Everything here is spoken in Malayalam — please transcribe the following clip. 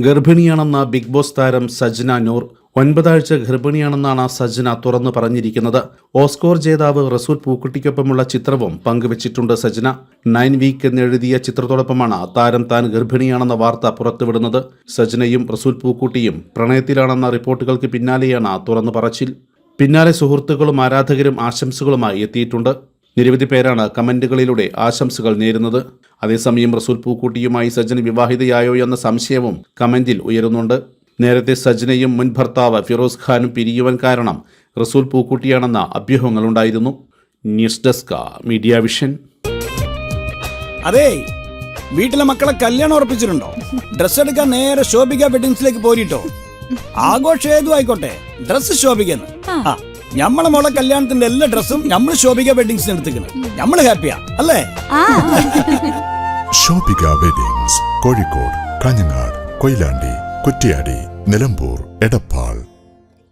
ഗർഭിണിയാണെന്ന ബിഗ് ബോസ് താരം സജ്ന നൂർ 9 ആഴ്ച ഗർഭിണിയാണെന്നാണ് സജ്ന തുറന്നു പറഞ്ഞിരിക്കുന്നത്. ഓസ്കർ ജേതാവ് റസൂൽ പൂക്കുട്ടിക്കൊപ്പമുള്ള ചിത്രവും പങ്കുവച്ചിട്ടുണ്ട് സജ്ന. 9 വീക്ക് എന്നെഴുതിയ ചിത്രത്തോടൊപ്പമാണ് താരം താൻ ഗർഭിണിയാണെന്ന വാർത്ത പുറത്തുവിടുന്നത്. സജ്നയും റസൂൽ പൂക്കുട്ടിയും പ്രണയത്തിലാണെന്ന റിപ്പോർട്ടുകൾക്ക് പിന്നാലെയാണ് തുറന്നു പറച്ചിൽ. പിന്നാലെ സുഹൃത്തുക്കളും ആരാധകരും ആശംസകളുമായി എത്തിയിട്ടുണ്ട്. നിരവധി പേരാണ് കമന്റുകളിലൂടെ ആശംസകൾ നേരുന്നത്. അതേസമയം റസൂൽ പൂക്കുട്ടിയുമായി സജ്ന വിവാഹിതയായോ എന്ന സംശയവും കമന്റിൽ ഉയരുന്നുണ്ട്. നേരത്തെ സജ്നയും മുൻ ഭർത്താവ് ഫിറോസ് ഖാനും പിരിയുവാൻ കാരണം റസൂൽ പൂക്കുട്ടിയാണെന്ന അഭ്യൂഹങ്ങളുണ്ടായിരുന്നു. News desk media vision. അതെ, വീട്ടിലെ മക്കളെ കല്യാണം ഉറപ്പിച്ചിട്ടുണ്ടോ? ഡ്രസ് എടുക്കാൻ നേരെ ശോഭിക വെഡിങ്സിലേക്ക് പോരിട്ടോ. ആഘോഷം ഏതും ആയിക്കോട്ടെ, ഡ്രസ് ശോഭിക്കുന്നു. നമ്മളെ മോളെ കല്യാണത്തിന്റെ എല്ലാ ഡ്രസ്സും നമ്മൾ ശോഭിക വെഡിങ്സിന് എടുത്തിക്കണം. നമ്മൾ ഹാപ്പിയാ അല്ലേ? ശോഭിക വെഡിങ്സ്, കോഴിക്കോട്, കാഞ്ഞങ്ങാട്, കൊയിലാണ്ടി, കുറ്റ്യാടി, നിലമ്പൂർ, എടപ്പാൾ.